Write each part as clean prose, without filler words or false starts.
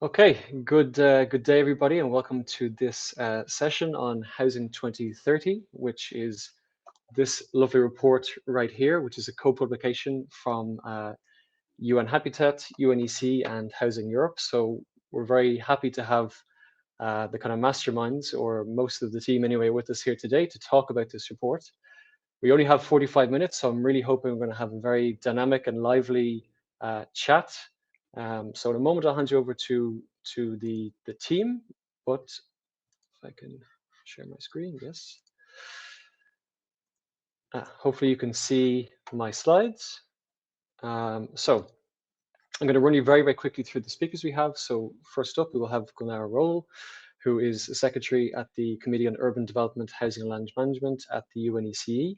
Okay, good day, everybody, and welcome to this session on Housing 2030, which is this lovely report right here, which is a co-publication from UN Habitat, UNEC, and Housing Europe. So we're very happy to have the kind of masterminds, or most of the team anyway, with us here today to talk about this report. We only have 45 minutes, so I'm really hoping we're going to have a very dynamic and lively chat. So in a moment, I'll hand you over to the team, but if I can share my screen, yes. Hopefully you can see my slides. So I'm going to run you very quickly through the speakers we have. So first up, we will have Gulnara Roll, who is a secretary at the Committee on Urban Development, Housing and Land Management at the UNECE.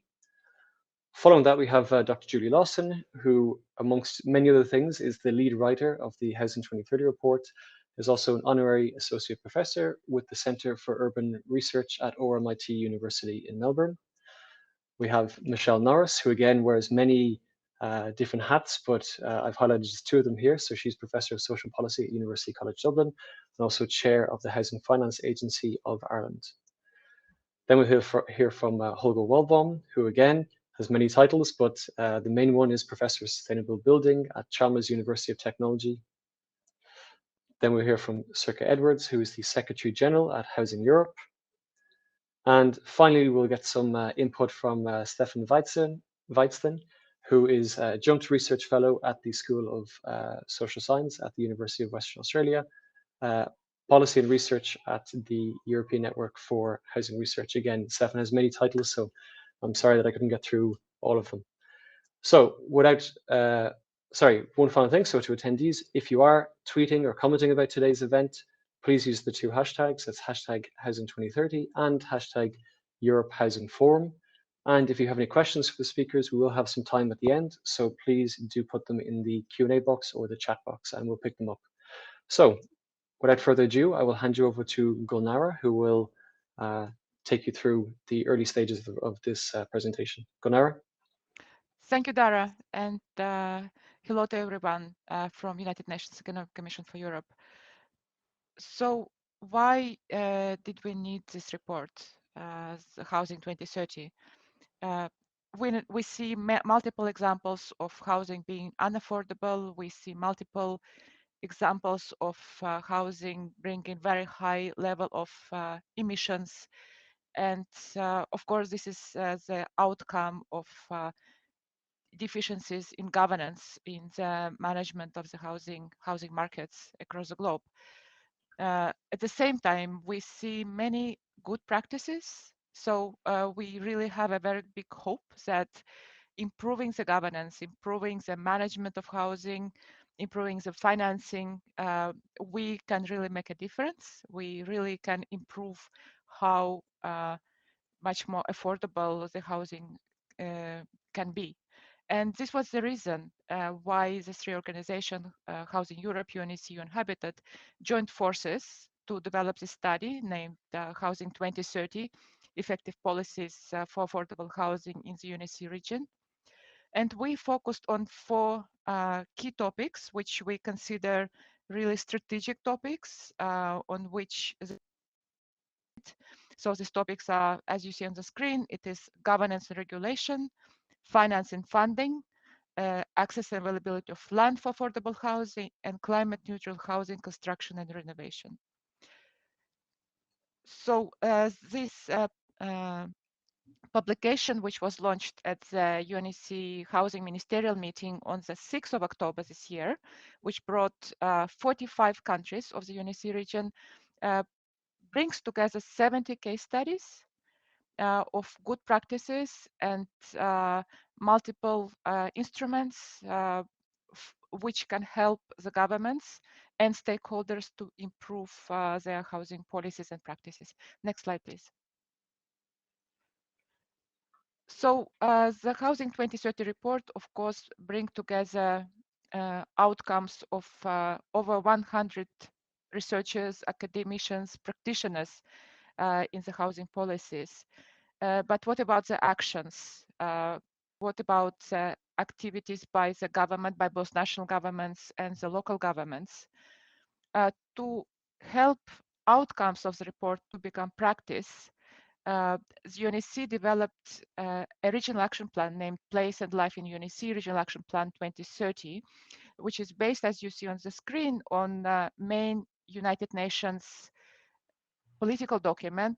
Following that, we have Dr. Julie Lawson, who, amongst many other things, is the lead writer of the Housing 2030 report, is also an honorary associate professor with the Centre for Urban Research at RMIT University in Melbourne. We have Michelle Norris, who again wears many different hats, but I've highlighted just two of them here. So she's Professor of Social Policy at University College Dublin, and also Chair of the Housing Finance Agency of Ireland. Then we'll hear from Holger Waldbaum, who again has many titles, but the main one is Professor of Sustainable Building at Chalmers University of Technology. Then we'll hear from Sirka Edwards, who is the Secretary General at Housing Europe. And finally, we'll get some input from Stefan Weitzten, who is a Adjunct Research Fellow at the School of Social Science at the University of Western Australia, Policy and Research at the European Network for Housing Research. Again, Stefan has many titles, so I'm sorry that I couldn't get through all of them. So without, one final thing. So to attendees, if you are tweeting or commenting about today's event, please use the two hashtags. That's hashtag Housing 2030 and hashtag Europe Housing Forum. And if you have any questions for the speakers, we will have some time at the end. So please do put them in the Q&A box or the chat box, and we'll pick them up. So without further ado, I will hand you over to Gulnara, who will take you through the early stages of this presentation. Gulnara? Thank you, Dara, and hello to everyone from United Nations Economic Commission for Europe. So why did we need this report, the Housing 2030? We see multiple examples of housing being unaffordable. We see multiple examples of housing bringing very high level of emissions. And of course, this is the outcome of deficiencies in governance in the management of the housing markets across the globe. At the same time, we see many good practices. So we really have a very big hope that improving the governance, improving the management of housing, improving the financing, we can really make a difference. We really can improve how much more affordable the housing can be. And this was the reason why the three organizations, Housing Europe, UNECE, and Habitat, joined forces to develop this study named Housing 2030, Effective Policies for Affordable Housing in the UNECE region. And we focused on four key topics, which we consider really strategic topics on which so these topics are, as you see on the screen, it is governance and regulation, finance and funding, access and availability of land for affordable housing, and climate neutral housing construction and renovation. So this publication, which was launched at the UNECE Housing Ministerial Meeting on the 6th of October this year, which brought 45 countries of the UNECE region, brings together 70 case studies of good practices and multiple instruments which can help the governments and stakeholders to improve their housing policies and practices. Next slide, please. So the Housing 2030 report, of course, bring together outcomes of over 100 researchers, academicians, practitioners in the housing policies. But what about the actions? What about the activities by the government, by both national governments and the local governments? to help outcomes of the report to become practice, the UNEC developed a regional action plan named Place and Life in UNEC Regional Action Plan 2030, which is based, as you see on the screen, on main United Nations political document,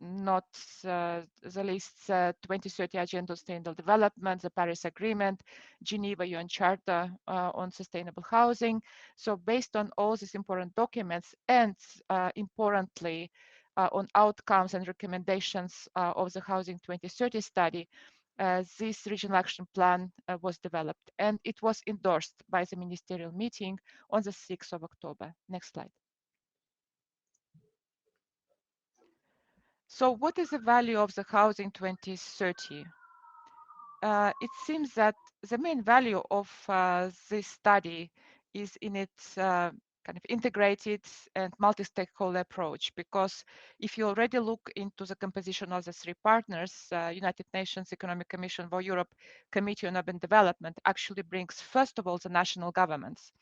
not the lists 2030 Agenda on Sustainable Development, the Paris Agreement, Geneva UN Charter on Sustainable Housing. So based on all these important documents and importantly, on outcomes and recommendations of the Housing 2030 study, this regional action plan was developed, and it was endorsed by the ministerial meeting on the 6th of October. Next slide. So what is the value of the Housing 2030? It seems that the main value of this study is in its kind of integrated and multi-stakeholder approach, because if you already look into the composition of the three partners, United Nations Economic Commission for Europe, Committee on Urban Development actually brings, first of all, the national governments,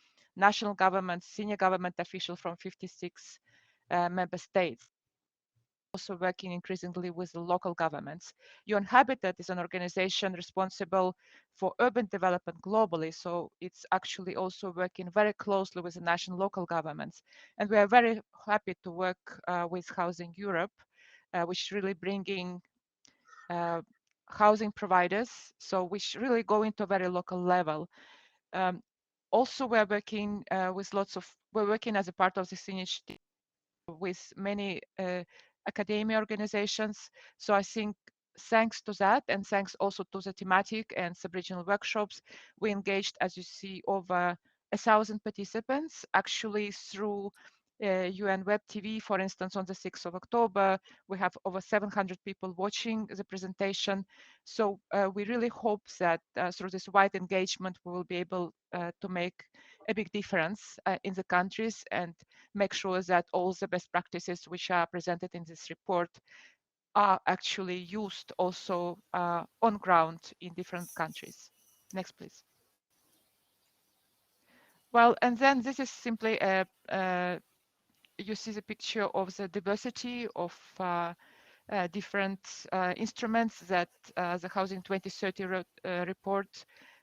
senior government officials from 56 member states, also working increasingly with the local governments. UN Habitat is an organization responsible for urban development globally, so it's actually also working very closely with the national local governments. And we are very happy to work with Housing Europe, which is really bringing housing providers, so which really go into a very local level. Also, we're working we're working as a part of this initiative with many academia organizations. So I think thanks to that, and thanks also to the thematic and sub-regional workshops, we engaged, as you see, over 1,000 participants, actually through UN Web TV, for instance, on the 6th of October. We have over 700 people watching the presentation. So we really hope that through this wide engagement, we will be able to make a big difference in the countries and make sure that all the best practices which are presented in this report are actually used also on ground in different countries. Next, please. Well, and then this is simply you see the picture of the diversity of different instruments that the Housing 2030 report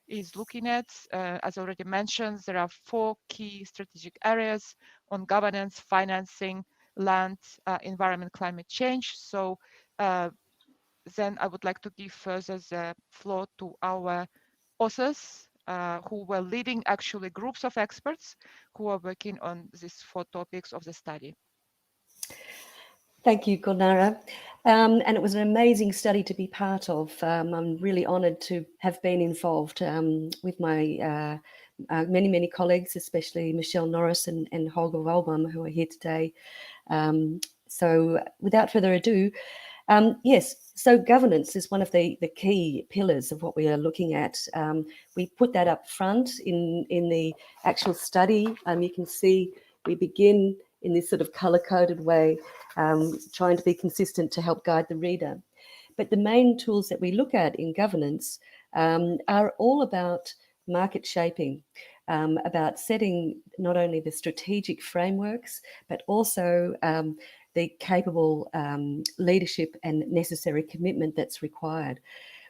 is looking at. As already mentioned, there are 4 key strategic areas on governance, financing, land, environment, climate change. So then I would like to give further the floor to our authors who were leading actually groups of experts who are working on these 4 topics of the study. Thank you, Gulnara. And it was an amazing study to be part of. I'm really honoured to have been involved with my many colleagues, especially Michelle Norris and Holger Waldbaum, who are here today. So without further ado, yes, so governance is one of the key pillars of what we are looking at. We put that up front in the actual study. You can see we begin in this sort of color-coded way, trying to be consistent to help guide the reader. But the main tools that we look at in governance are all about market shaping, about setting not only the strategic frameworks, but also the capable leadership and necessary commitment that's required.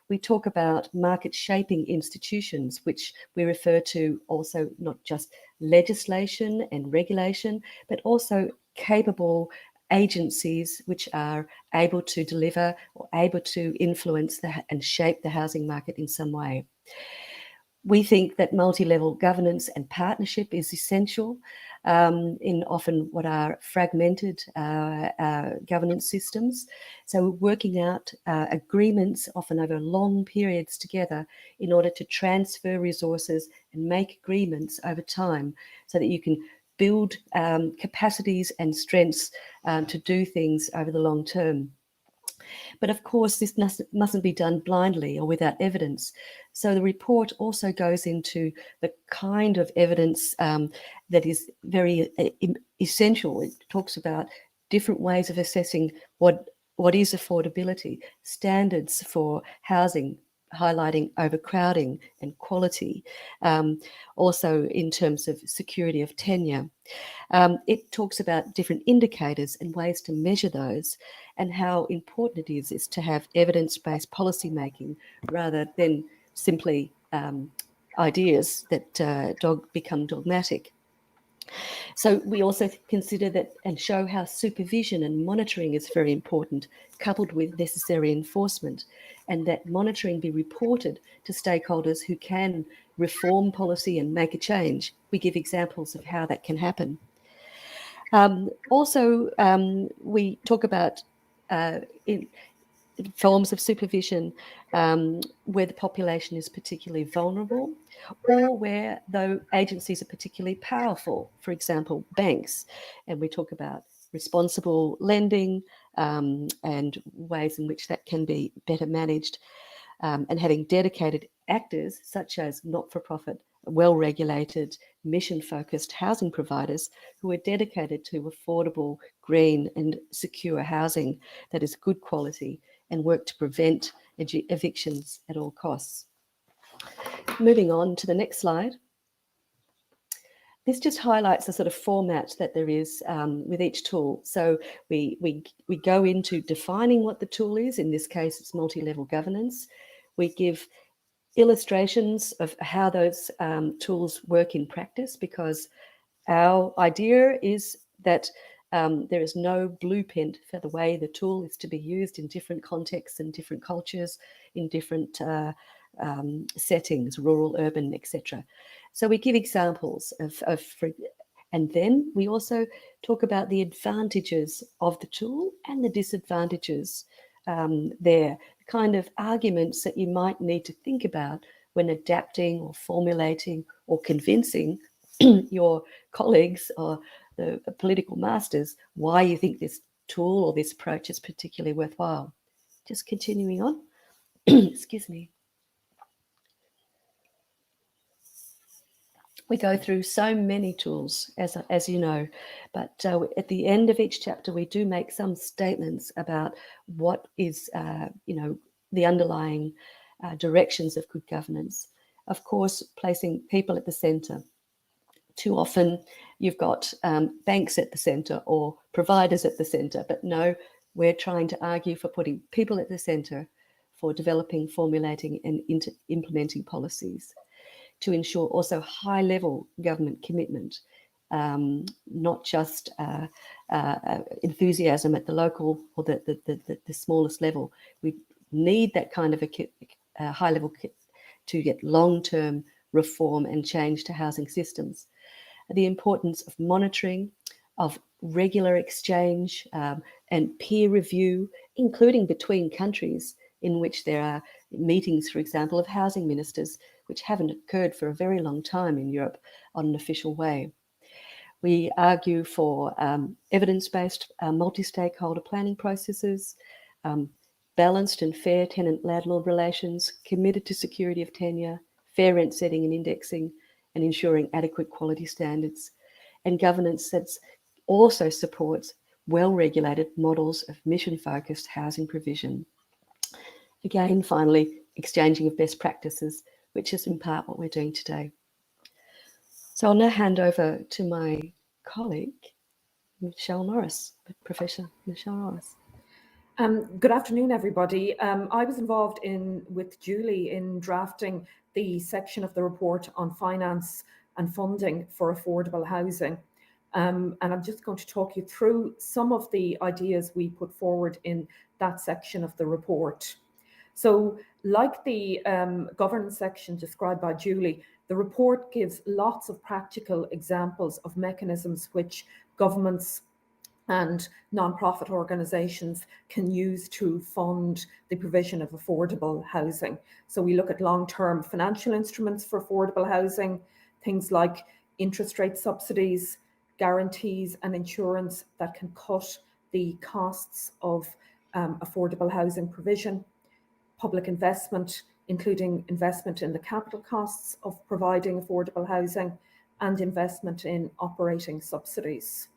We talk about market shaping institutions, which we refer to also not just legislation and regulation, but also capable agencies which are able to deliver or able to influence and shape the housing market in some way. We think that multi-level governance and partnership is essential in often what are fragmented governance systems. So working out agreements often over long periods together in order to transfer resources and make agreements over time so that you can build capacities and strengths to do things over the long term. But of course, this mustn't be done blindly or without evidence. So the report also goes into the kind of evidence that is very essential. It talks about different ways of assessing what is affordability, standards for housing, highlighting overcrowding and quality, also in terms of security of tenure. It talks about different indicators and ways to measure those, and how important it is to have evidence-based policy making rather than simply ideas that become dogmatic. So we also consider that and show how supervision and monitoring is very important, coupled with necessary enforcement, and that monitoring be reported to stakeholders who can reform policy and make a change. We give examples of how that can happen. Also, we talk about forms of supervision where the population is particularly vulnerable, or where though agencies are particularly powerful, for example, banks. And we talk about responsible lending and ways in which that can be better managed, and having dedicated actors such as not-for-profit, well-regulated, mission-focused housing providers who are dedicated to affordable, green and secure housing that is good quality and work to prevent evictions at all costs. Moving on to the next slide. This just highlights the sort of format that there is with each tool. So we go into defining what the tool is. In this case, it's multi-level governance. We give illustrations of how those tools work in practice, because our idea is that there is no blueprint for the way the tool is to be used in different contexts and different cultures, in different settings, rural, urban, etc. So we give examples and then we also talk about the advantages of the tool and the disadvantages there, the kind of arguments that you might need to think about when adapting or formulating or convincing your colleagues or the political masters why you think this tool or this approach is particularly worthwhile. Just continuing on. Excuse me. We go through so many tools, as you know, but at the end of each chapter, we do make some statements about what is, the underlying directions of good governance. Of course, placing people at the centre. Too often, you've got banks at the centre or providers at the centre, but no, we're trying to argue for putting people at the centre for developing, formulating and implementing policies, to ensure also high-level government commitment, not just enthusiasm at the local or the smallest level. We need that kind of a high level to get long-term reform and change to housing systems. The importance of monitoring, of regular exchange and peer review, including between countries, in which there are meetings, for example, of housing ministers, which haven't occurred for a very long time in Europe on an official way. We argue for evidence-based multi-stakeholder planning processes, balanced and fair tenant-landlord relations, committed to security of tenure, fair rent setting and indexing, and ensuring adequate quality standards, and governance that also supports well-regulated models of mission-focused housing provision. Again, finally, exchanging of best practices, which is in part what we're doing today. So I'll now hand over to my colleague, Michelle Norris, Professor Michelle Norris. Good afternoon, everybody. I was involved with Julie in drafting the section of the report on finance and funding for affordable housing. And I'm just going to talk you through some of the ideas we put forward in that section of the report. So like the governance section described by Julie, the report gives lots of practical examples of mechanisms which governments and non-profit organisations can use to fund the provision of affordable housing. So we look at long-term financial instruments for affordable housing, things like interest rate subsidies, guarantees and insurance that can cut the costs of affordable housing provision, public investment, including investment in the capital costs of providing affordable housing, and investment in operating subsidies.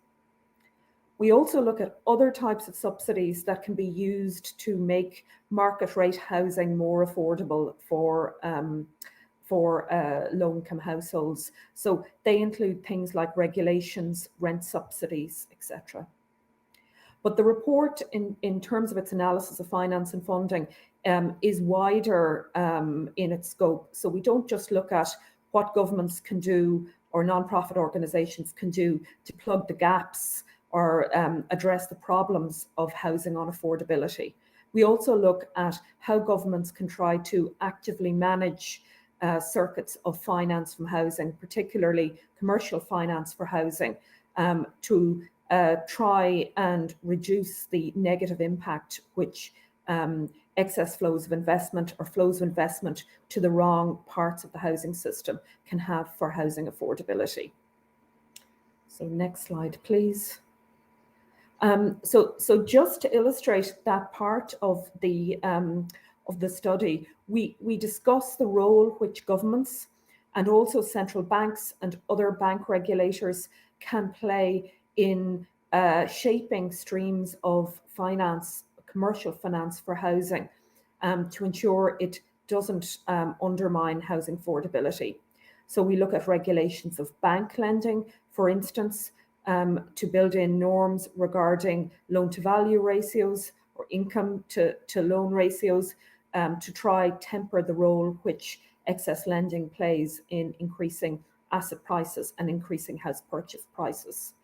We also look at other types of subsidies that can be used to make market rate housing more affordable for low-income households. So they include things like regulations, rent subsidies, etc. But the report, in terms of its analysis of finance and funding, is wider in its scope. So we don't just look at what governments can do or non-profit organisations can do to plug the gaps or address the problems of housing unaffordability. We also look at how governments can try to actively manage circuits of finance from housing, particularly commercial finance for housing, to try and reduce the negative impact which excess flows of investment or flows of investment to the wrong parts of the housing system can have for housing affordability. So next slide, please. So just to illustrate that part of the study, we discuss the role which governments and also central banks and other bank regulators can play in shaping streams of finance, commercial finance for housing, to ensure it doesn't undermine housing affordability. So we look at regulations of bank lending, for instance, to build in norms regarding loan-to-value ratios or income to loan ratios, to try temper the role which excess lending plays in increasing asset prices and increasing house purchase prices.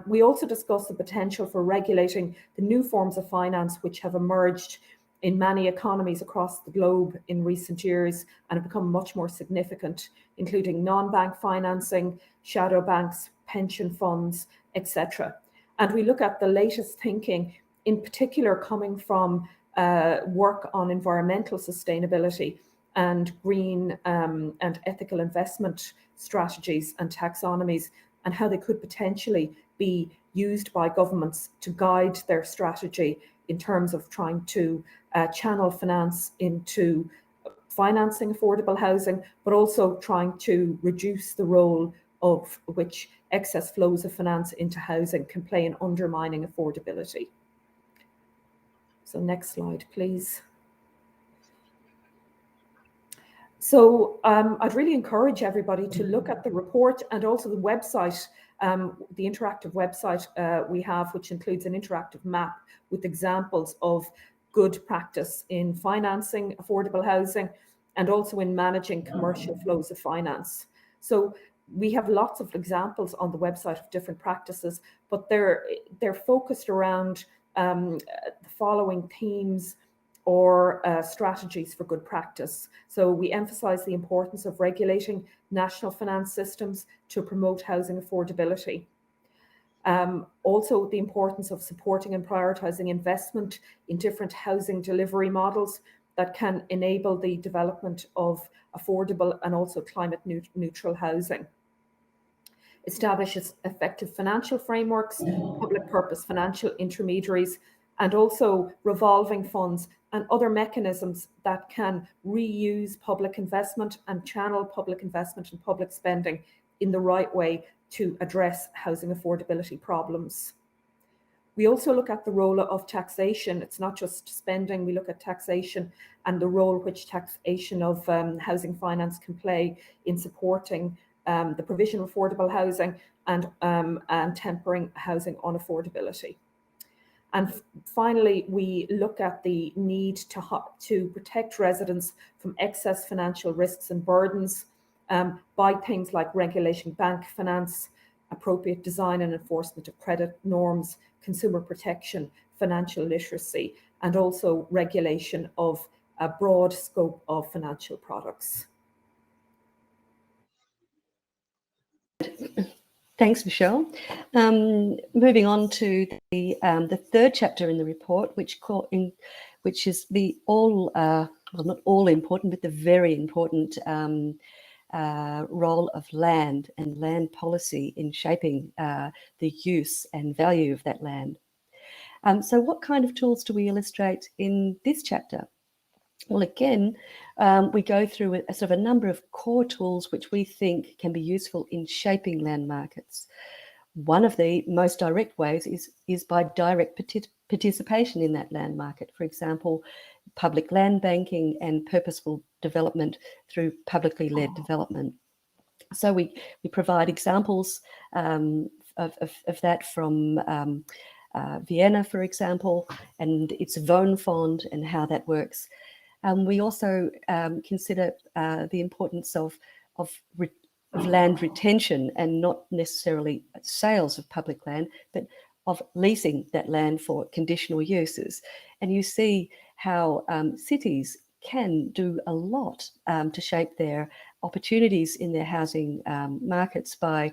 We also discuss the potential for regulating the new forms of finance which have emerged in many economies across the globe in recent years and have become much more significant, including non-bank financing, shadow banks, pension funds, etc. And we look at the latest thinking, in particular coming from work on environmental sustainability and green and ethical investment strategies and taxonomies, and how they could potentially be used by governments to guide their strategy in terms of trying to channel finance into financing affordable housing, but also trying to reduce the role of which excess flows of finance into housing can play in undermining affordability. So next slide, please. So I'd really encourage everybody to look at the report and also the website, the interactive website we have, which includes an interactive map with examples of good practice in financing affordable housing and also in managing commercial flows of finance. So we have lots of examples on the website of different practices, but they're focused around the following themes or strategies for good practice. So we emphasize the importance of regulating national finance systems to promote housing affordability. Also the importance of supporting and prioritizing investment in different housing delivery models that can enable the development of affordable and also climate neutral housing. Establishes effective financial frameworks, public purpose financial intermediaries, and also revolving funds and other mechanisms that can reuse public investment and channel public investment and public spending in the right way to address housing affordability problems. We also look at the role of taxation. It's not just spending, we look at taxation and the role which taxation of housing finance can play in supporting the provision of affordable housing and tempering housing unaffordability. And finally, we look at the need to protect residents from excess financial risks and burdens by things like regulation bank finance, appropriate design and enforcement of credit norms, consumer protection, financial literacy, and also regulation of a broad scope of financial products. Thanks, Michelle. Moving on to the third chapter in the report, which is the well, not all important, but the very important role of land and land policy in shaping the use and value of that land. So what kind of tools do we illustrate in this chapter? Well, again, we go through a sort of a number of core tools which we think can be useful in shaping land markets. One of the most direct ways is by direct participation in that land market. For example, public land banking and purposeful development through publicly led development. So we provide examples of that from Vienna, for example, and its Wohnfonds and how that works. We also consider the importance of land retention, and not necessarily sales of public land, but of leasing that land for conditional uses. And you see how cities can do a lot to shape their opportunities in their housing markets by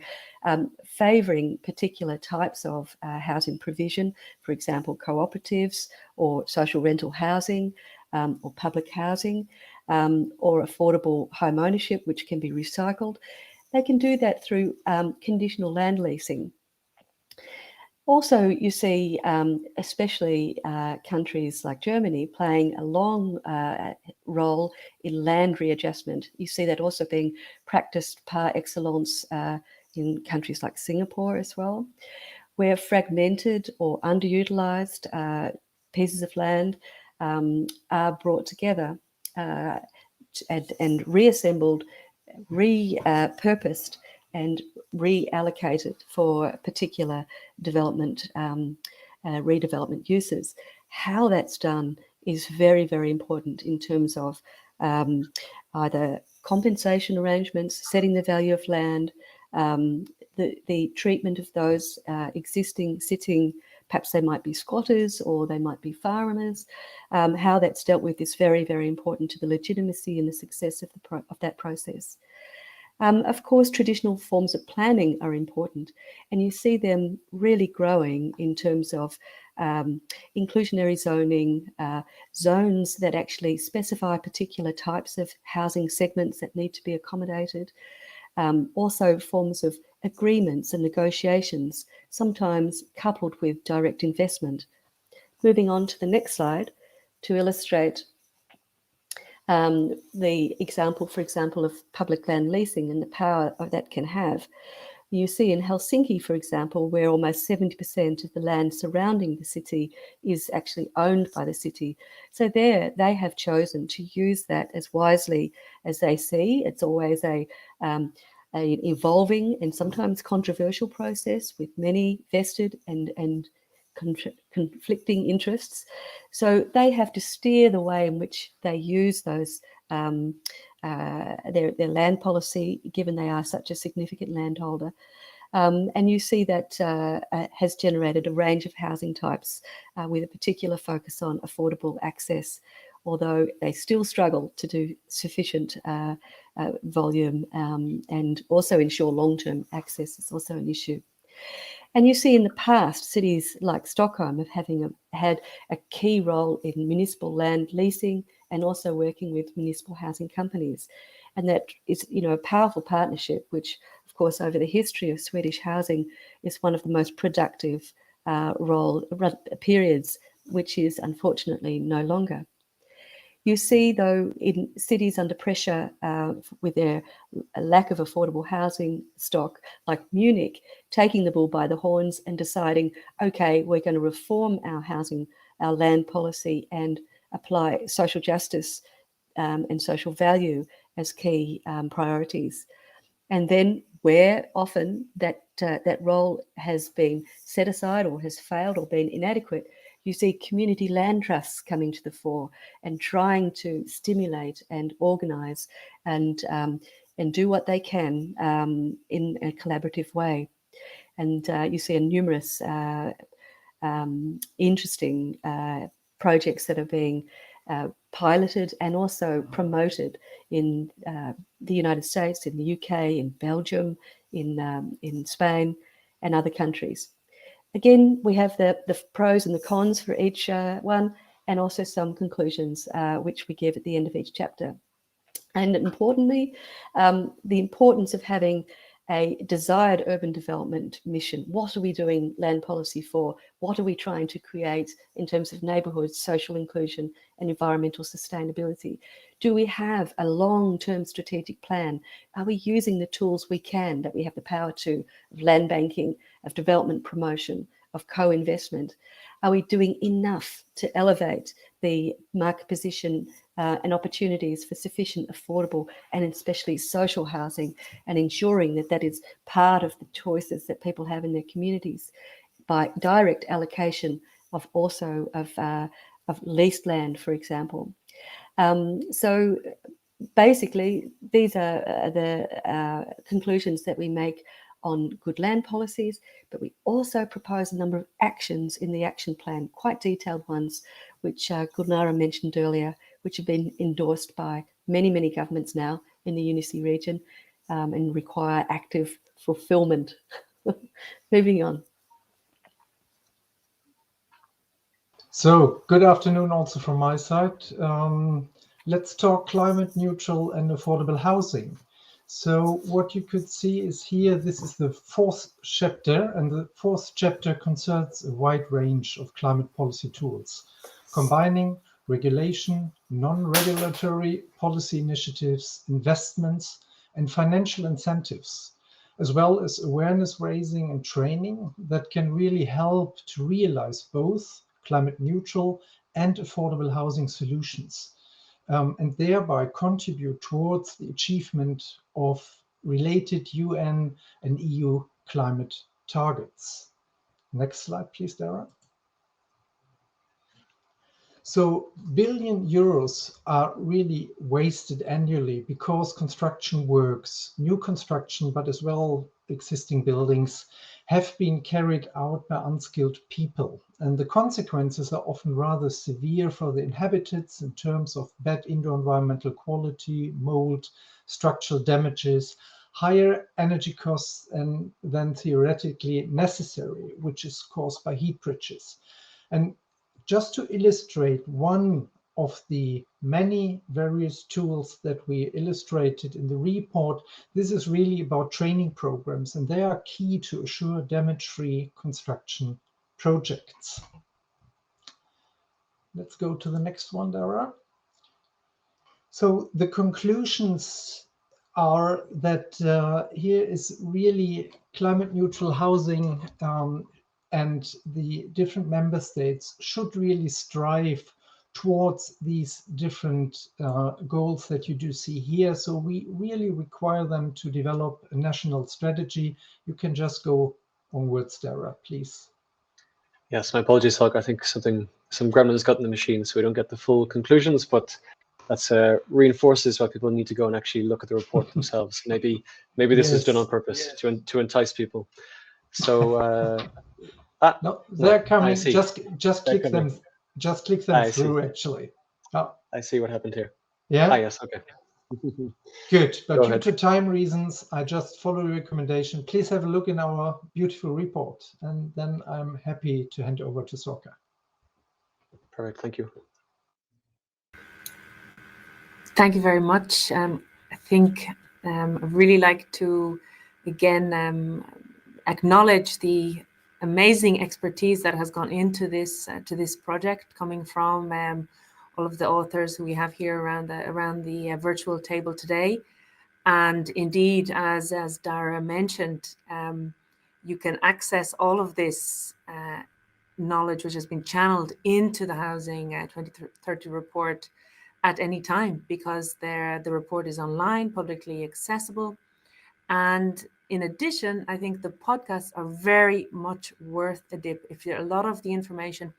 favouring particular types of housing provision, for example, cooperatives or social rental housing or public housing or affordable home ownership, which can be recycled. They can do that through conditional land leasing. Also, you see, especially countries like Germany playing a long role in land readjustment. You see that also being practiced par excellence in countries like Singapore as well, where fragmented or underutilised pieces of land are brought together and reassembled, repurposed and reallocated for particular development, redevelopment uses. How that's done is very, very important in terms of either compensation arrangements, setting the value of land, the treatment of those sitting, perhaps they might be squatters or they might be farmers. How that's dealt with is very, very important to the legitimacy and the success of that process. Of course, traditional forms of planning are important, and you see them really growing in terms of inclusionary zoning, zones that actually specify particular types of housing segments that need to be accommodated. Also forms of agreements and negotiations, sometimes coupled with direct investment. Moving on to the next slide to illustrate the example, for example, of public land leasing and the power that can have. You see in Helsinki, for example, where almost 70% of the land surrounding the city is actually owned by the city. So there they have chosen to use that as wisely as they see. It's always a evolving and sometimes controversial process with many vested and conflicting interests. So they have to steer the way in which they use those their land policy, given they are such a significant landholder. And you see that has generated a range of housing types with a particular focus on affordable access, although they still struggle to do sufficient volume and also ensure long-term access is also an issue. And you see in the past, cities like Stockholm have had a key role in municipal land leasing and also working with municipal housing companies. And that is, a powerful partnership, which, of course, over the history of Swedish housing is one of the most productive periods, which is unfortunately no longer. You see, though, in cities under pressure with their lack of affordable housing stock, like Munich, taking the bull by the horns and deciding, okay, we're going to reform our land policy and apply social justice and social value as key priorities. And then where often that role has been set aside or has failed or been inadequate, you see community land trusts coming to the fore and trying to stimulate and organise and do what they can in a collaborative way. And you see numerous interesting projects that are being piloted and also promoted in the United States, in the UK, in Belgium, in Spain and other countries. Again, we have the pros and the cons for each one, and also some conclusions which we give at the end of each chapter. And importantly, the importance of having a desired urban development mission. What are we doing land policy for? What are we trying to create in terms of neighbourhoods, social inclusion and environmental sustainability? Do we have a long-term strategic plan? Are we using the tools we can, that we have the power to, of land banking, of development promotion, of co-investment? Are we doing enough to elevate the market position and opportunities for sufficient, affordable and especially social housing, and ensuring that that is part of the choices that people have in their communities by direct allocation of also of leased land, for example? So basically, these are the conclusions that we make on good land policies, but we also propose a number of actions in the action plan, quite detailed ones, which Gulnara mentioned earlier, which have been endorsed by many, many governments now in the Unity region and require active fulfillment. Moving on. So, good afternoon also from my side. Let's talk climate neutral and affordable housing. So what you could see is here, this is the 4th chapter, and the 4th chapter concerns a wide range of climate policy tools, combining regulation, non-regulatory policy initiatives, investments, and financial incentives, as well as awareness raising and training that can really help to realize both climate neutral and affordable housing solutions. And thereby contribute towards the achievement of related UN and EU climate targets. Next slide, please, Dara. So billion euros are really wasted annually because construction works, new construction, but as well existing buildings, have been carried out by unskilled people. And the consequences are often rather severe for the inhabitants in terms of bad indoor environmental quality, mold, structural damages, higher energy costs than theoretically necessary, which is caused by heat bridges. And just to illustrate one of the many various tools that we illustrated in the report, this is really about training programs, and they are key to assure damage-free construction projects. Let's go to the next one, Dara. So the conclusions are that here is really climate neutral housing and the different member states should really strive towards these different goals that you do see here. So we really require them to develop a national strategy. You can just go onwards, Dara, please. Yes, my apologies, Hulk. I think some gremlins got in the machine, so we don't get the full conclusions, but that's reinforces why people need to go and actually look at the report themselves. Maybe this is done on purpose to entice people. So no, they're coming. Just click coming. them. Just click them through. Actually. Oh. I see what happened here. Yeah. Yes. Okay. Good, but due to time reasons, I just follow your recommendation. Please have a look in our beautiful report, and then I'm happy to hand over to Sorka. Perfect. Thank you. Thank you very much. I think I'd really like to again acknowledge the amazing expertise that has gone into this project, coming from all of the authors who we have here around the virtual table today. And indeed, as Dara mentioned, you can access all of this knowledge which has been channeled into the Housing 2030 report at any time, because the report is online, publicly accessible. And in addition, I think the podcasts are very much worth a dip. A lot of the information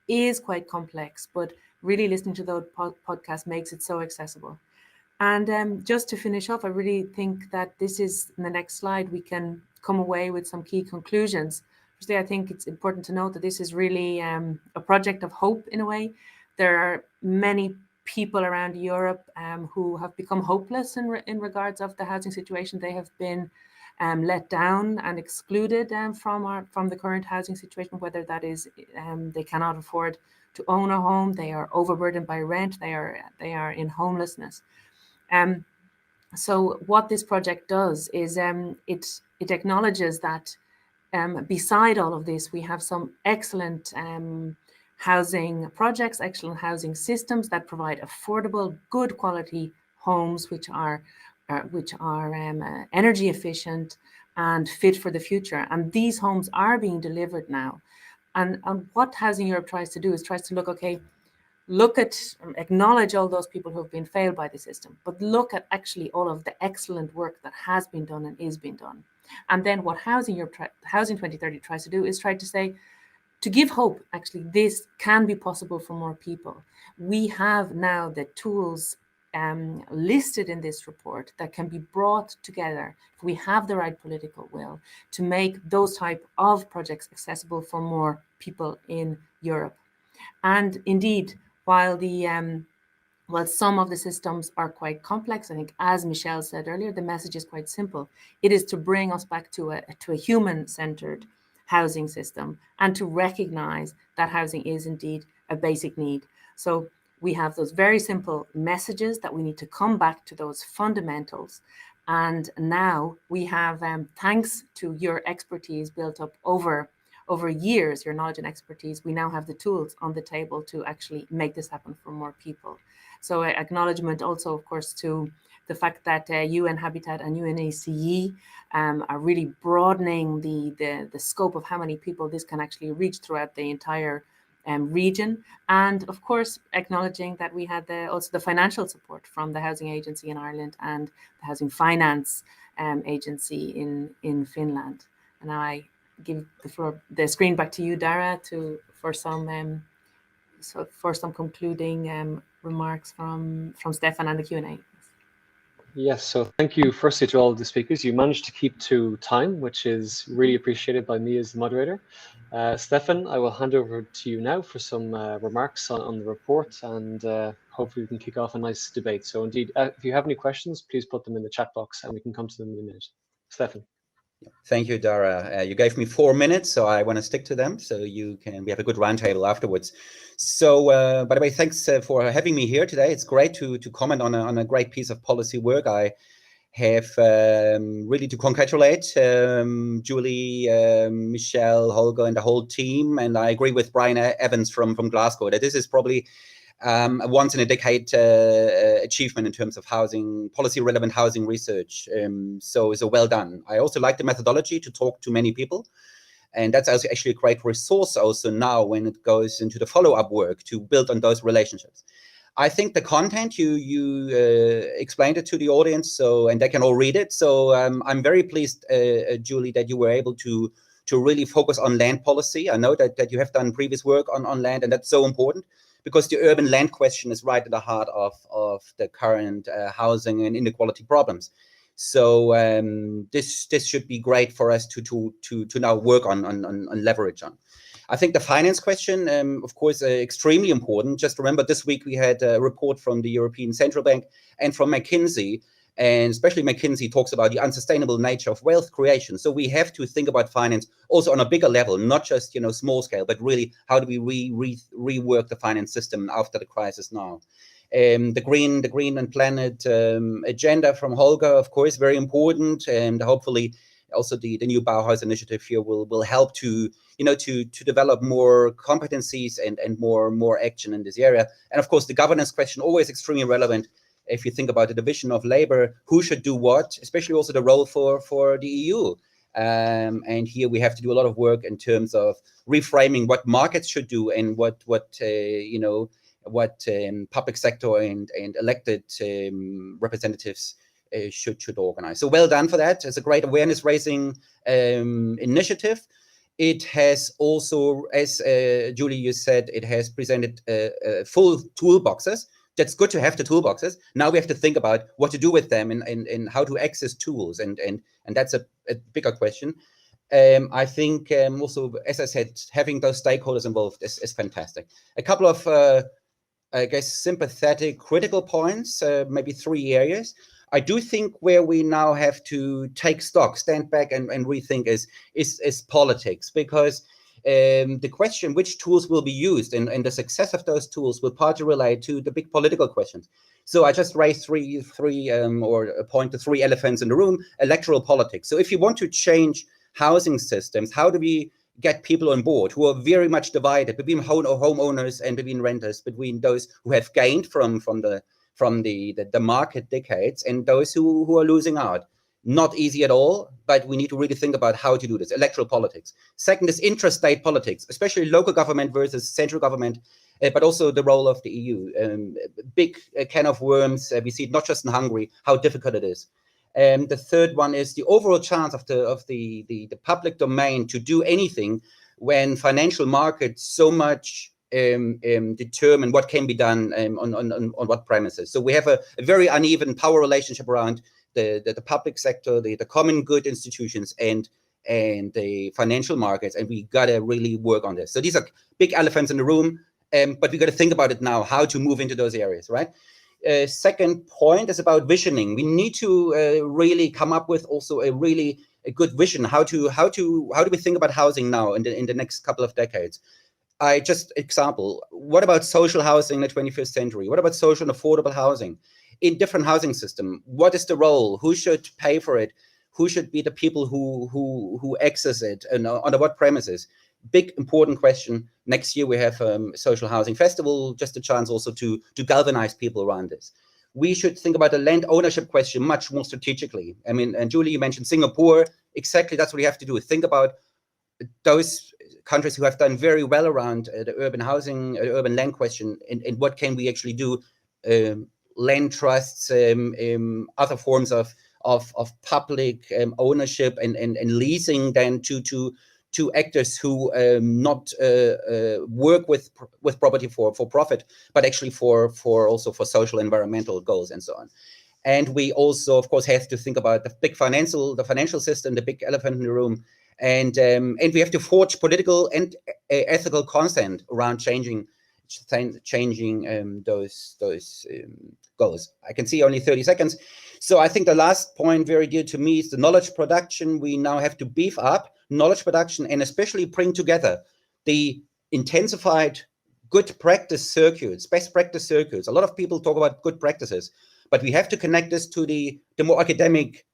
is quite complex, but really listening to those podcasts makes it so accessible. And just to finish off, I really think that this is, in the next slide, we can come away with some key conclusions. Firstly, I think it's important to note that this is really a project of hope in a way. There are many people around Europe who have become hopeless in regards of the housing situation. They have been let down and excluded from the current housing situation, whether that is they cannot afford to own a home, they are overburdened by rent, they are in homelessness. So what this project does is it acknowledges that beside all of this, we have some excellent housing projects, excellent housing systems that provide affordable, good quality homes, which are energy efficient and fit for the future. And these homes are being delivered now. And what Housing Europe tries to do is tries to look at, acknowledge all those people who have been failed by the system, but look at actually all of the excellent work that has been done and is being done. And then what Housing Europe, Housing 2030 tries to do is try to say, to give hope, actually, this can be possible for more people. We have now the tools listed in this report that can be brought together if we have the right political will to make those type of projects accessible for more people in Europe. And indeed, while some of the systems are quite complex, I think, as Michelle said earlier, the message is quite simple. It is to bring us back to a human-centered housing system and to recognize that housing is indeed a basic need. So we have those very simple messages that we need to come back to those fundamentals. And now we have, thanks to your expertise built up over years, your knowledge and expertise, we now have the tools on the table to actually make this happen for more people. So acknowledgement also, of course, to the fact that UN Habitat and UNACE are really broadening the scope of how many people this can actually reach throughout the entire region. And of course, acknowledging that we had also the financial support from the Housing Agency in Ireland and the Housing Finance Agency in Finland. And I give the screen back to you, Dara, for some concluding remarks from Stefan and the Q&A. Yes, so thank you firstly to all of the speakers. You managed to keep to time, which is really appreciated by me as the moderator. Stefan, I will hand over to you now for some remarks on the report, and hopefully we can kick off a nice debate. So indeed, if you have any questions, please put them in the chat box and we can come to them in a minute. Stefan. Thank you, Dara. You gave me 4 minutes, so I want to stick to them so we have a good roundtable afterwards. So, by the way, thanks for having me here today. It's great to comment on a great piece of policy work. I have really to congratulate Julie, Michelle, Holger, and the whole team. And I agree with Brian Evans from Glasgow that this is probably a once-in-a-decade achievement in terms of housing, policy-relevant housing research. So well done. I also like the methodology to talk to many people. And that's also actually a great resource also now when it goes into the follow-up work to build on those relationships. I think the content, you explained it to the audience, and they can all read it. So I'm very pleased, Julie, that you were able to really focus on land policy. I know that you have done previous work on land, and that's so important, because the urban land question is right at the heart of the current housing and inequality problems. So this should be great for us to now work on leverage on. I think the finance question, of course, extremely important. Just remember, this week we had a report from the European Central Bank and from McKinsey, and especially McKinsey talks about the unsustainable nature of wealth creation. So we have to think about finance also on a bigger level, not just small scale, but really how do we rework the finance system after the crisis now. The green and planet agenda from Holger, of course, very important, and hopefully also the new Bauhaus initiative here will help to develop more competencies and more action in this area. And of course, the governance question, always extremely relevant. If you think about the division of labor, who should do what, especially also the role for the EU. And here we have to do a lot of work in terms of reframing what markets should do and what public sector and elected representatives should organize. So well done for that. It's a great awareness raising initiative. It has also, as Julie, you said, it has presented full toolboxes. That's good to have the toolboxes. Now we have to think about what to do with them and how to access tools. And that's a bigger question. I think also, as I said, having those stakeholders involved is fantastic. A couple of, I guess, sympathetic, critical points, maybe 3 areas. I do think where we now have to take stock, stand back and rethink is politics, because the question which tools will be used and the success of those tools will partly relate to the big political questions. So I just raised or point to three elephants in the room: electoral politics. So if you want to change housing systems, how do we get people on board who are very much divided between homeowners and between renters, between those who have gained from the market decades and those who are losing out? Not easy at all, but we need to really think about how to do this. Electoral politics. Second is intrastate politics, especially local government versus central government, but also the role of the EU. Big can of worms. We see it not just in Hungary, how difficult it is. The third one is the overall chance of the public domain to do anything when financial markets so much determine what can be done on what premises. So we have a very uneven power relationship around the public sector, the common good institutions, and the financial markets, and we gotta really work on this. So these are big elephants in the room, but we gotta think about it now, how to move into those areas, right? Second point is about visioning. We need to really come up with also a good vision. How do we think about housing now in the next couple of decades? Example, what about social housing in the 21st century? What about social and affordable housing in different housing system? What is the role? Who should pay for it? Who should be the people who access it, and under what premises? Big important question. Next year we have social housing festival, just a chance also to galvanize people around this. We should think about the land ownership question much more strategically. I mean, and Julie, you mentioned Singapore. Exactly, that's what we have to do. Think about those countries who have done very well around the urban housing, urban land question, and what can we actually do? Land trusts, other forms of public ownership and leasing then to actors who not work with property for profit, but actually for also for social environmental goals and so on. And we also, of course, have to think about the financial system, the big elephant in the room, and we have to forge political and ethical consent around changing those goals. I can see only 30 seconds. So I think the last point, very dear to me, is the knowledge production. We now have to beef up knowledge production and especially bring together the intensified good practice circuits, best practice circuits. A lot of people talk about good practices, but we have to connect this to the more academic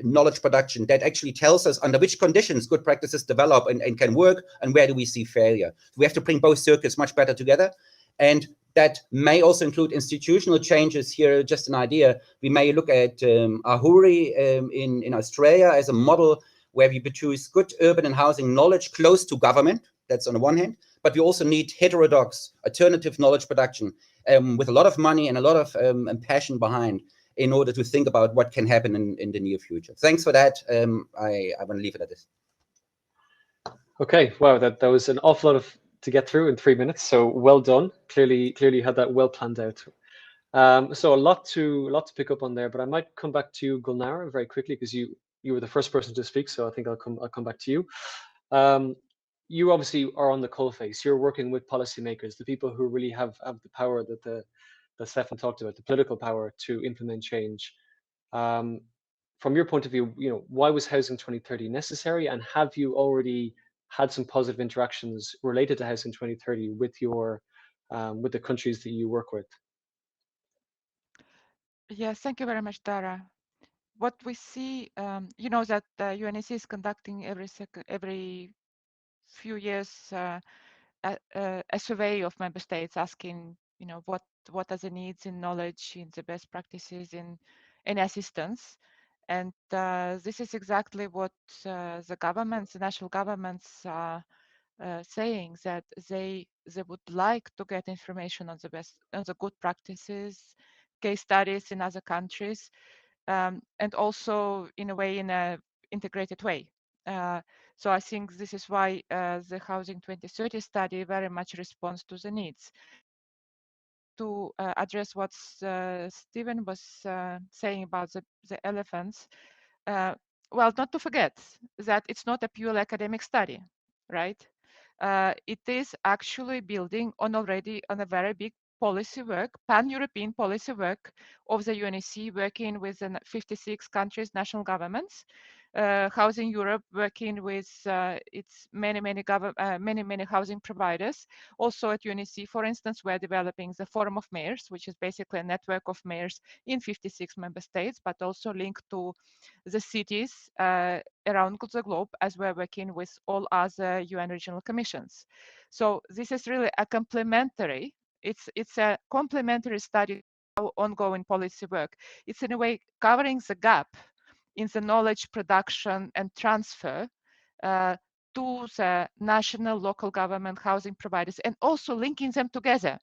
knowledge production that actually tells us under which conditions good practices develop and can work, and where do we see failure. We have to bring both circuits much better together, and that may also include institutional changes. Here, just an idea, we may look at Ahuri in Australia as a model where we produce good urban and housing knowledge close to government. That's on the one hand, but we also need heterodox alternative knowledge production with a lot of money and a lot of passion behind, in order to think about what can happen in the near future. Thanks for that. I want to leave it at this. Okay, wow, that was an awful lot to get through in 3 minutes. So well done. Clearly you had that well planned out. So a lot to pick up on there. But I might come back to you, Gulnara, very quickly, because you were the first person to speak. So I think I'll come back to you. You obviously are on the coalface. You're working with policymakers, the people who really have the power that Stefan talked about, the political power to implement change. From your point of view, why was Housing 2030 necessary, and have you already had some positive interactions related to Housing 2030 with with the countries that you work with? Yes, thank you very much, Dara. What we see, you know that UNEC is conducting every few years a survey of member states, asking what are the needs in knowledge, in the best practices, in assistance. And this is exactly what the national governments are saying, that they would like to get information on the good practices, case studies in other countries, and also in a integrated way. So I think this is why the Housing 2030 study very much responds to the needs. To address what Stephen was saying about the elephants, well, not to forget that it's not a pure academic study, right? It is actually building on a very big policy work, pan-European policy work of the UNEC, working with 56 countries' national governments, Housing Europe, working with its many housing providers. Also at UNEC, for instance, we're developing the Forum of Mayors, which is basically a network of mayors in 56 member states, but also linked to the cities around the globe, as we're working with all other UN regional commissions. So this is really a complementary. It's a complementary study to our ongoing policy work. It's in a way covering the gap in the knowledge production and transfer to the national, local government housing providers, and also linking them together.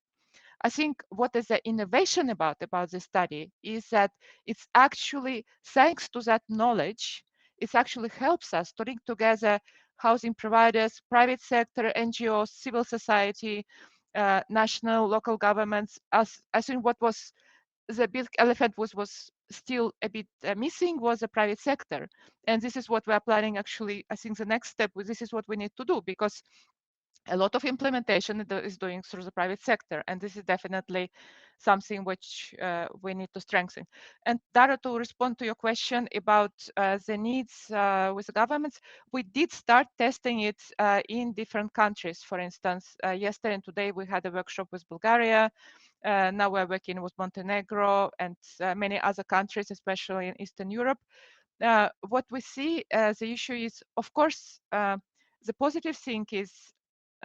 I think what is the innovation about this study is that it's actually, thanks to that knowledge, it actually helps us to link together housing providers, private sector, NGOs, civil society, national, local governments. As I think what was the big elephant was still a bit missing was the private sector. And this is what we're planning actually. I think the next step, this is what we need to do, because a lot of implementation is doing through the private sector. And this is definitely something which we need to strengthen. And Dara, to respond to your question about the needs with the governments, we did start testing it in different countries. For instance, yesterday and today we had a workshop with Bulgaria. Now we're working with Montenegro and many other countries, especially in Eastern Europe. What we see as the issue is, of course, the positive thing is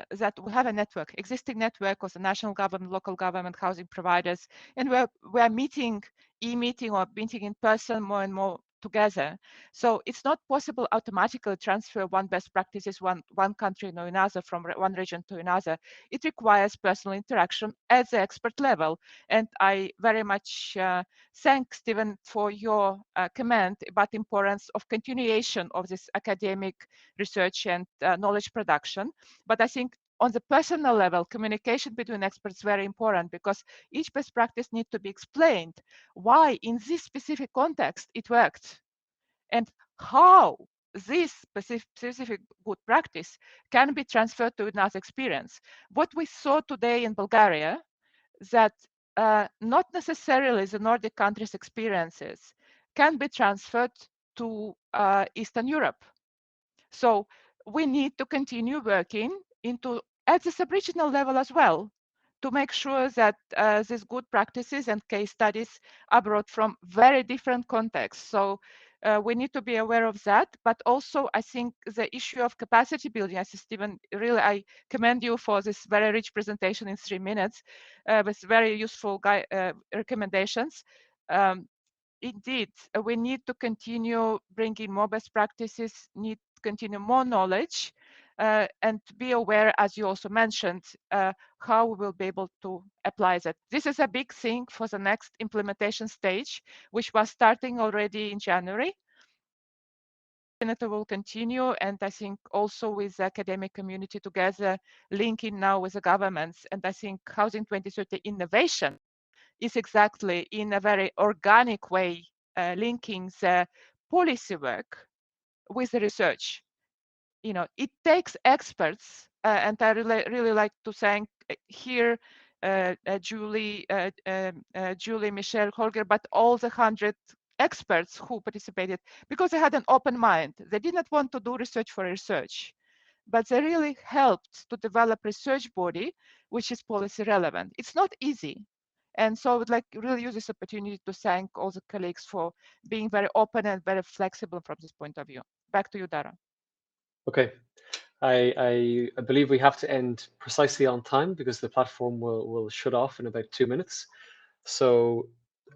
that we have a network, existing network of the national government, local government, housing providers, and we're meeting, e-meeting or meeting in person more and more together. So it's not possible automatically transfer one best practices, one country to another, from one region to another. It requires personal interaction at the expert level. And I very much thank Stephen for your comment about the importance of continuation of this academic research and knowledge production. But I think on the personal level, communication between experts is very important, because each best practice needs to be explained why in this specific context it worked and how this specific good practice can be transferred to another experience. What we saw today in Bulgaria, that not necessarily the Nordic countries' experiences can be transferred to Eastern Europe. So we need to continue working at the sub-regional level as well, to make sure that these good practices and case studies are brought from very different contexts. So we need to be aware of that, but also I think the issue of capacity building, as Stephen, really I commend you for this very rich presentation in 3 minutes with very useful recommendations. Indeed, we need to continue bringing more best practices, need to continue more knowledge, and be aware, as you also mentioned, how we will be able to apply that. This is a big thing for the next implementation stage, which was starting already in January. It will continue, and I think also with the academic community together, linking now with the governments. And I think Housing 2030 innovation is exactly in a very organic way linking the policy work with the research. You know, it takes experts, and I really like to thank here Julie, Michelle, Holger, but all the 100 experts who participated, because they had an open mind. They did not want to do research for research, but they really helped to develop research body which is policy relevant. It's not easy. And so I would like to really use this opportunity to thank all the colleagues for being very open and very flexible from this point of view. Back to you, Dara. Okay. I believe we have to end precisely on time, because the platform will shut off in about 2 minutes. So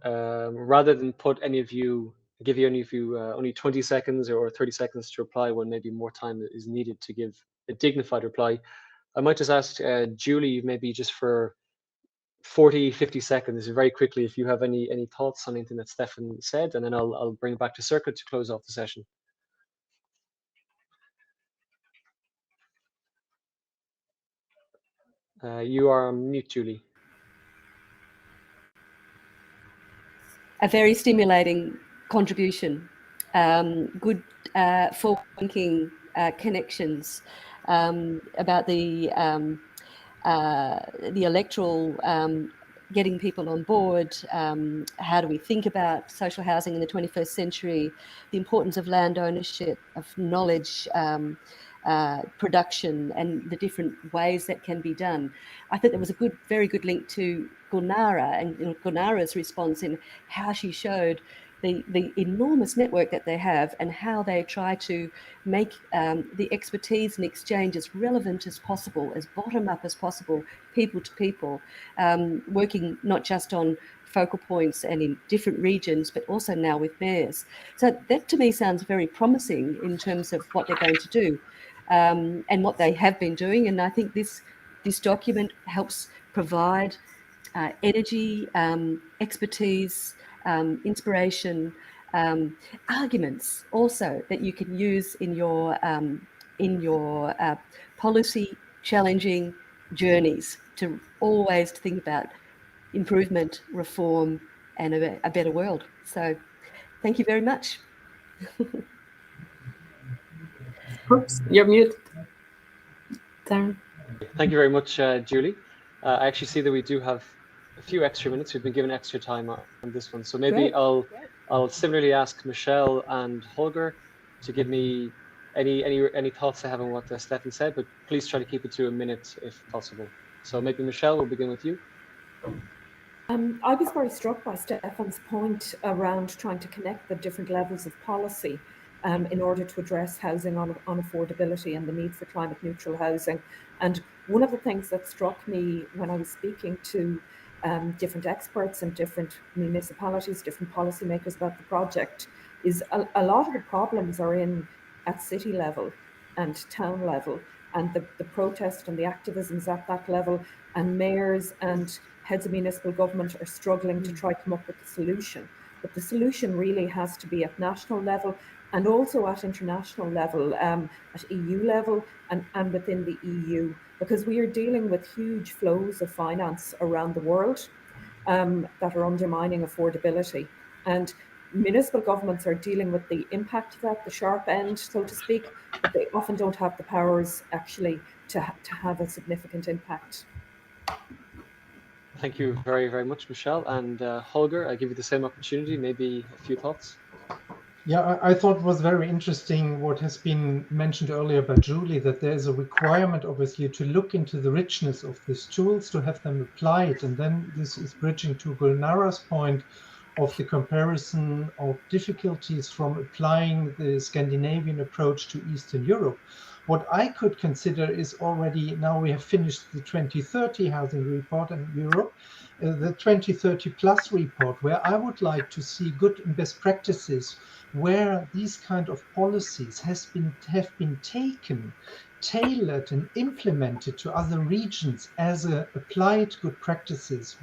rather than give any of you only 20 seconds or 30 seconds to reply when maybe more time is needed to give a dignified reply, I might just ask Julie, maybe just for 40, 50 seconds, very quickly, if you have any thoughts on anything that Stefan said, and then I'll bring it back to Circuit to close off the session. You are on mute, Julie. A very stimulating contribution, good forward-thinking connections about the electoral getting people on board. How do we think about social housing in the 21st century? The importance of land ownership, of knowledge production, and the different ways that can be done. I think there was a very good link to Gulnara and Gulnara's response in how she showed the enormous network that they have and how they try to make the expertise and exchange as relevant as possible, as bottom up as possible, people to people, working not just on focal points and in different regions, but also now with mayors. So that to me sounds very promising in terms of what they're going to do and what they have been doing. And I think this document helps provide energy, expertise, inspiration, arguments also that you can use in your policy challenging journeys to always think about improvement, reform, and a better world. So thank you very much. Oops, you're muted. Darren. Thank you very much, Julie. I actually see that we do have a few extra minutes. We've been given extra time on this one. So maybe Great. I'll similarly ask Michelle and Holger to give me any thoughts they have on what Stefan said, but please try to keep it to a minute if possible. So maybe Michelle, we'll begin with you. I was very struck by Stefan's point around trying to connect the different levels of policy in order to address housing on affordability and the need for climate neutral housing. And one of the things that struck me when I was speaking to different experts and different municipalities, different policymakers about the project is a lot of the problems are at city level and town level, and the protest and the activisms at that level, and mayors and heads of municipal government are struggling to try to come up with a solution. But the solution really has to be at national level and also at international level, at EU level and within the EU, because we are dealing with huge flows of finance around the world that are undermining affordability. And municipal governments are dealing with the impact of that, the sharp end, so to speak, but they often don't have the powers actually to have a significant impact. Thank you very, very much, Michelle. And Holger, I give you the same opportunity, maybe a few thoughts. Yeah, I thought it was very interesting what has been mentioned earlier by Julie, that there is a requirement, obviously, to look into the richness of these tools, to have them applied. And then this is bridging to Gulnara's point of the comparison of difficulties from applying the Scandinavian approach to Eastern Europe. What I could consider is already, now we have finished the 2030 housing report in Europe, the 2030 plus report, where I would like to see good and best practices where these kind of policies have been taken, tailored and implemented to other regions as applied good practices,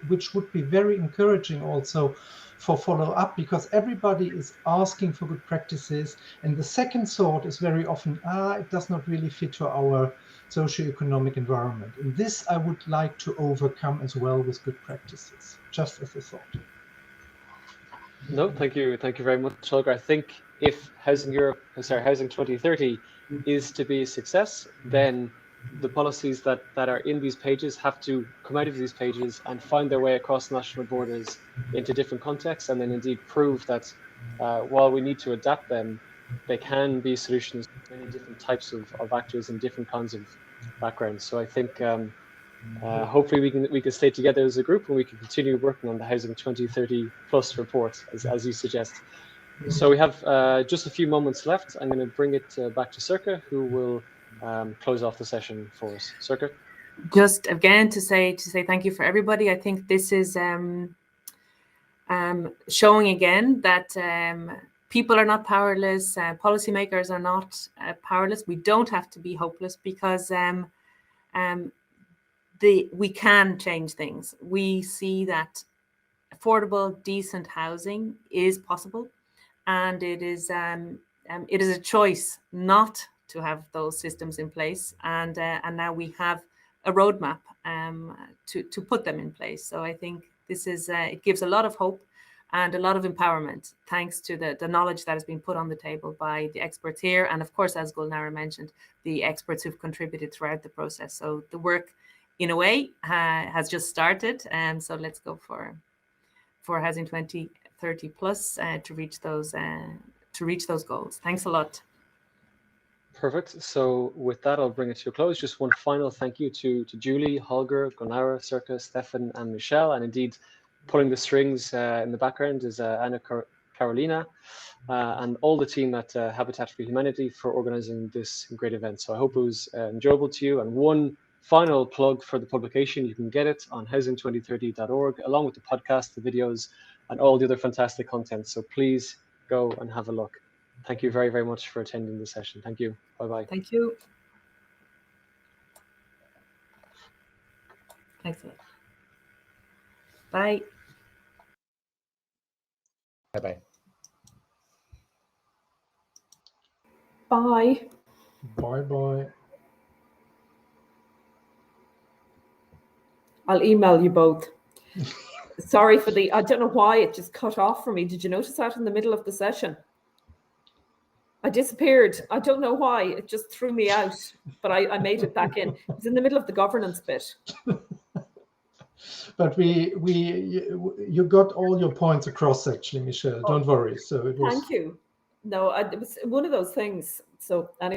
which would be very encouraging also for follow-up, because everybody is asking for good practices, and the second thought is very often, it does not really fit to our socio-economic environment. And this I would like to overcome as well with good practices, just as a thought. No, thank you very much, Holger. I think if Housing 2030 is to be a success, then the policies that are in these pages have to come out of these pages and find their way across national borders into different contexts, and then indeed prove that while we need to adapt them, they can be solutions to many different types of actors and different kinds of backgrounds. So I think hopefully we can stay together as a group and we can continue working on the Housing 2030 Plus report, as you suggest. So we have just a few moments left. I'm going to bring it back to Circa, who will close off the session for us. Circa? Just again to say thank you for everybody. I think this is showing again that people are not powerless, policymakers are not powerless. We don't have to be hopeless, because we can change things. We see that affordable, decent housing is possible, and it is a choice not to have those systems in place, and now we have a roadmap to put them in place. So I think this is it gives a lot of hope and a lot of empowerment, thanks to the knowledge that has been put on the table by the experts here, and of course, as Gulnara mentioned, the experts who've contributed throughout the process. So the work in a way, has just started. And so let's go for Housing 2030 plus to reach those goals. Thanks a lot. Perfect. So with that, I'll bring it to a close. Just one final thank you to Julie, Holger, Gunara, Circa, Stefan, and Michelle, and indeed pulling the strings in the background is Anna Carolina, and all the team at Habitat for Humanity for organizing this great event. So I hope it was enjoyable to you. And one final plug for the publication, you can get it on housing2030.org, along with the podcast, the videos, and all the other fantastic content. So please go and have a look. Thank you very, very much for attending the session. Thank you. Bye-bye. Thank you. Thanks a lot. Bye. Bye-bye. Bye. Bye-bye. I'll email you both. Sorry for I don't know why it just cut off for me. Did you notice that in the middle of the session? I disappeared. I don't know why. It just threw me out, but I made it back in. It was in the middle of the governance bit. But you got all your points across, actually, Michelle. Don't worry. So it was. Thank you. No, it was one of those things. So anyway.